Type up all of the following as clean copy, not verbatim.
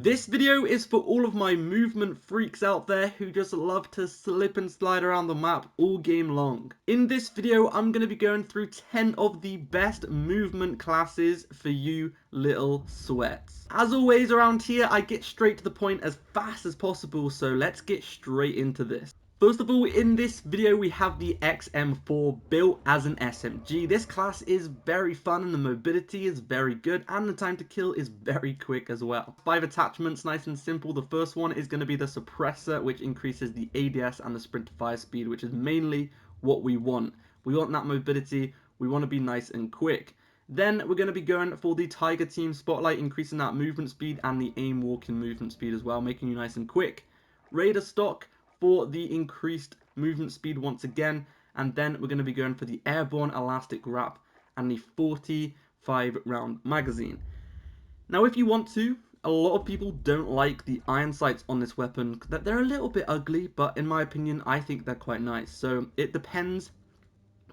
This video is for all of my movement freaks out there who just love to slip and slide around the map all game long. In this video, I'm going to be going through 10 of the best movement classes for you little sweats. As always around here, I get straight to the point as fast as possible, so let's get straight into this. First of all, in this video, we have the XM4 built as an SMG. This class is very fun and the mobility is very good and the time to kill is very quick as well. 5 attachments, nice and simple. The first one is going to be the suppressor, which increases the ADS and the sprint to fire speed, which is mainly what we want. We want that mobility, we want to be nice and quick. Then we're going to be going for the Tiger Team Spotlight, increasing that movement speed and the aim walking movement speed as well, making you nice and quick. Raider Stock for the increased movement speed once again, and then we're going to be going for the airborne elastic wrap and the 45 round magazine. Now if you want to, a lot of people don't like the iron sights on this weapon, that they're a little bit ugly, but in my opinion I think they're quite nice, so it depends.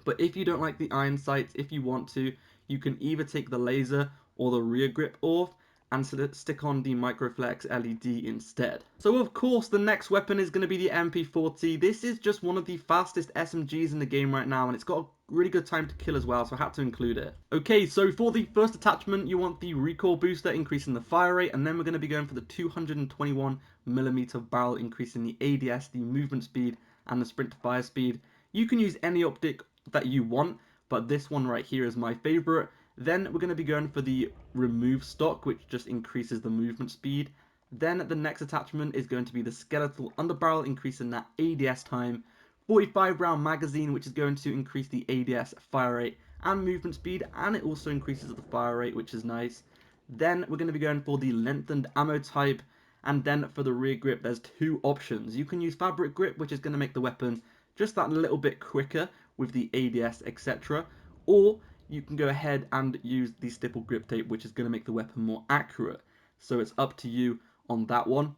But if you don't like the iron sights, if you want to, you can either take the laser or the rear grip off and stick on the Microflex LED instead. So of course the next weapon is going to be the MP40. This is just one of the fastest SMGs in the game right now, and it's got a really good time to kill as well, so I had to include it. Okay, so for the first attachment you want the recoil booster, increasing the fire rate, and then we're going to be going for the 221mm barrel, increasing the ADS, the movement speed and the sprint to fire speed. You can use any optic that you want, but this one right here is my favorite. Then we're going to be going for the remove stock, which just increases the movement speed. Then the next attachment is going to be the skeletal underbarrel, increasing that ADS time. 45 round magazine, which is going to increase the ADS, fire rate and movement speed, and it also increases the fire rate, which is nice. Then we're going to be going for the lengthened ammo type, and then for the rear grip there's 2 options. You can use fabric grip, which is going to make the weapon just that little bit quicker with the ADS, etc. Or you can go ahead and use the stipple grip tape, which is going to make the weapon more accurate. So it's up to you on that one.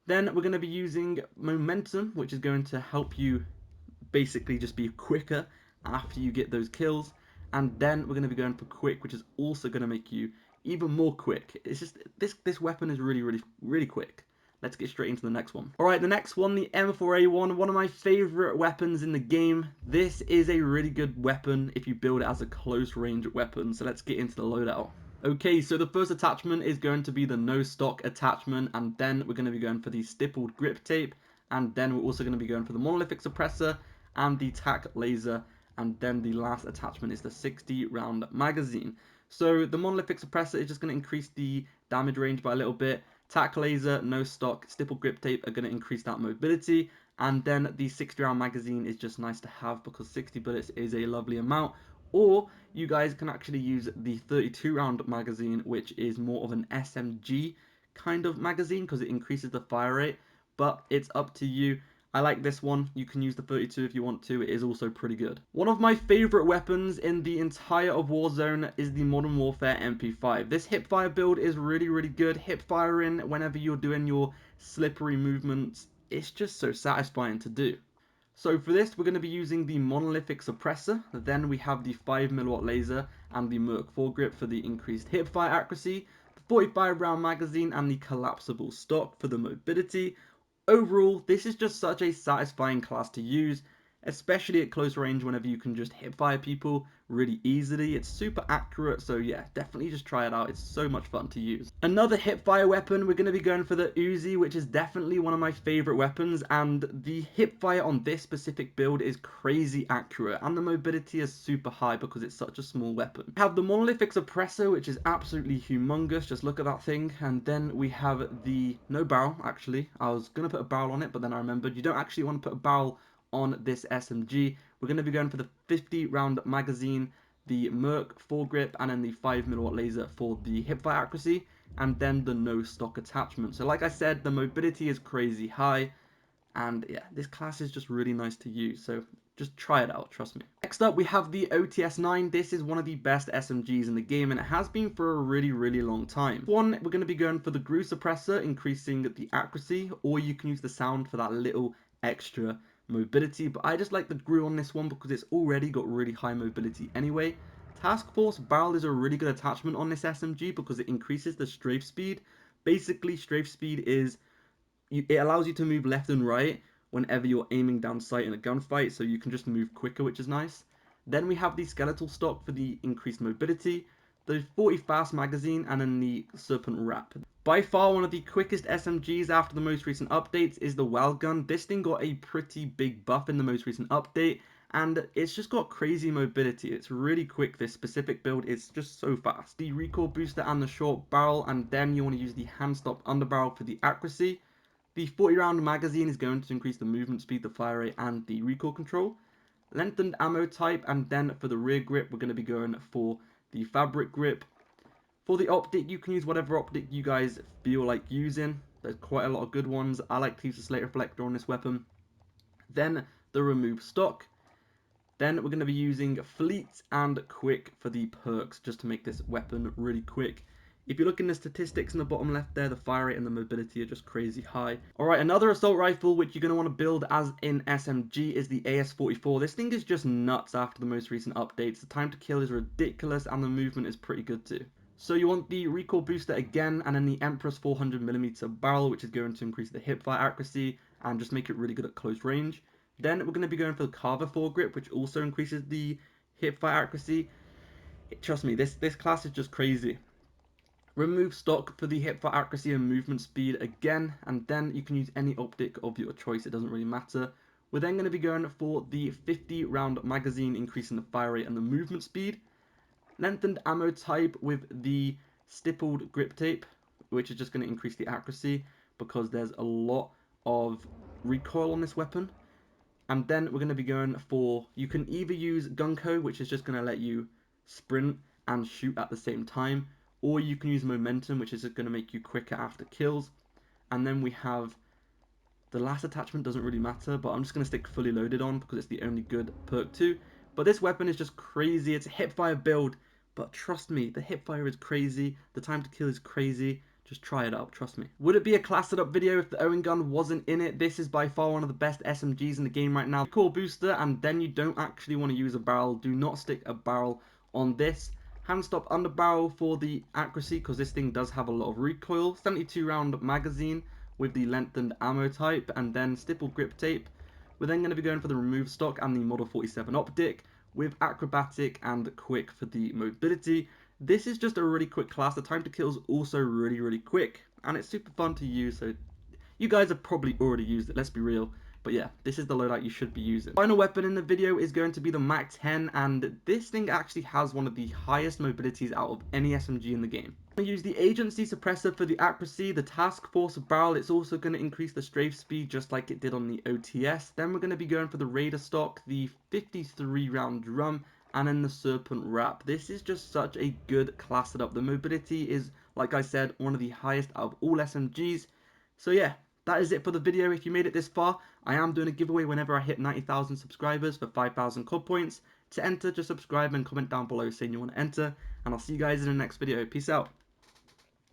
Then we're going to be using momentum, which is going to help you basically just be quicker after you get those kills. And then we're going to be going for quick, which is also going to make you even more quick. It's just this weapon is really quick. Let's get straight into the next one. Alright, the next one, the M4A1, one of my favourite weapons in the game. This is a really good weapon if you build it as a close range weapon, so let's get into the loadout. Okay, so the first attachment is going to be the no stock attachment, and then we're going to be going for the stippled grip tape, and then we're also going to be going for the monolithic suppressor and the TcTeckk laser, and then the last attachment is the 60 round magazine. So the monolithic suppressor is just going to increase the damage range by a little bit. TcTeckk laser, no stock, stipple grip tape are going to increase that mobility, and then the 60 round magazine is just nice to have because 60 bullets is a lovely amount. Or you guys can actually use the 32 round magazine, which is more of an SMG kind of magazine because it increases the fire rate, but it's up to you. I like this one. You can use the 32 if you want to. It is also pretty good. One of my favorite weapons in the entire of Warzone is the Modern Warfare MP5. This hipfire build is really good. Hip firing whenever you're doing your slippery movements, it's just so satisfying to do. So for this, we're going to be using the monolithic suppressor. Then we have the 5mm laser and the Merc foregrip for the increased hipfire accuracy, the 45 round magazine and the collapsible stock for the mobility. Overall, this is just such a satisfying class to use, especially at close range whenever you can just hipfire people really easily. It's super accurate, so yeah, definitely just try it out. It's so much fun to use. Another hipfire weapon, we're going to be going for the Uzi, which is definitely one of my favorite weapons, and the hipfire on this specific build is crazy accurate, and the mobility is super high because it's such a small weapon. We have the monolithic suppressor, which is absolutely humongous. Just look at that thing. And then we have the no barrel. Actually, I was going to put a barrel on it, but then I remembered you don't actually want to put a barrel on this SMG. We're going to be going for the 50 round magazine, the Merc foregrip, and then the 5mm laser for the hipfire accuracy, and then the no stock attachment. So like I said, the mobility is crazy high, and yeah, this class is just really nice to use, so just try it out, trust me. Next up, we have the OTS9. This is one of the best SMGs in the game, and it has been for a really long time. One, we're going to be going for the GRU suppressor, increasing the accuracy, or you can use the sound for that little extra mobility, but I just like the GRU on this one because it's already got really high mobility anyway. Task Force barrel is a really good attachment on this SMG because it increases the strafe speed Basically, strafe speed is, it allows you to move left and right whenever you're aiming down sight in a gunfight, so you can just move quicker, which is nice. Then we have the skeletal stock for the increased mobility, the 40 fast magazine, and then the serpent wrap. By far one of the quickest SMGs after the most recent updates is the Weld gun. This thing got a pretty big buff in the most recent update, and it's just got crazy mobility. It's really quick. This specific build is just so fast. The recoil booster and the short barrel, and then you want to use the hand stop underbarrel for the accuracy. The 40 round magazine is going to increase the movement speed, the fire rate, and the recoil control. Lengthened ammo type, and then for the rear grip, we're going to be going for the fabric grip. For the optic, you can use whatever optic you guys feel like using. There's quite a lot of good ones. I like to use the slate reflector on this weapon. Then the remove stock. Then we're going to be using fleet and quick for the perks, just to make this weapon really quick. If you look in the statistics in the bottom left there, the fire rate and the mobility are just crazy high. Alright, another assault rifle which you're going to want to build as in SMG is the AS44. This thing is just nuts after the most recent updates. The time to kill is ridiculous and the movement is pretty good too. So you want the recoil booster again, and then the Empress 400mm barrel, which is going to increase the hipfire accuracy and just make it really good at close range. Then we're going to be going for the Carver foregrip, which also increases the hipfire accuracy. Trust me, this class is just crazy. Remove stock for the hipfire accuracy and movement speed again, and then you can use any optic of your choice, it doesn't really matter. We're then going to be going for the 50 round magazine, increasing the fire rate and the movement speed. Lengthened ammo type with the stippled grip tape, which is just going to increase the accuracy because there's a lot of recoil on this weapon. And then we're going to be going for, you can either use Gunko, which is just going to let you sprint and shoot at the same time, or you can use Momentum, which is going to make you quicker after kills. And then we have, the last attachment doesn't really matter, but I'm just going to stick fully loaded on because it's the only good perk too. But this weapon is just crazy. It's a hipfire build, but trust me, the hipfire is crazy, the time to kill is crazy. Just try it out, trust me. Would it be a class setup video if the Owen gun wasn't in it? This is by far one of the best SMGs in the game right now. Recoil booster, and then you don't actually want to use a barrel. Do not stick a barrel on this. Hand stop under barrel for the accuracy, because this thing does have a lot of recoil. 72 round magazine with the lengthened ammo type, and then stipple grip tape. We're then going to be going for the remove stock and the Model 47 optic with acrobatic and quick for the mobility. This is just a really quick class. The time to kill is also really quick, and it's super fun to use, so you guys have probably already used it, let's be real. But yeah, this is the loadout you should be using. Final weapon in the video is going to be the Mac 10, and this thing actually has one of the highest mobilities out of any SMG in the game. I use the agency suppressor for the accuracy, the task force barrel. It's also going to increase the strafe speed just like it did on the OTS. Then we're going to be going for the Raider stock, the 53 round drum, and then the serpent wrap. This is just such a good class setup. The mobility is, like I said, one of the highest out of all SMGs. So yeah, that is it for the video. If you made it this far, I am doing a giveaway whenever I hit 90,000 subscribers for 5,000 COD points. To enter, just subscribe and comment down below saying you want to enter, and I'll see you guys in the next video. Peace out.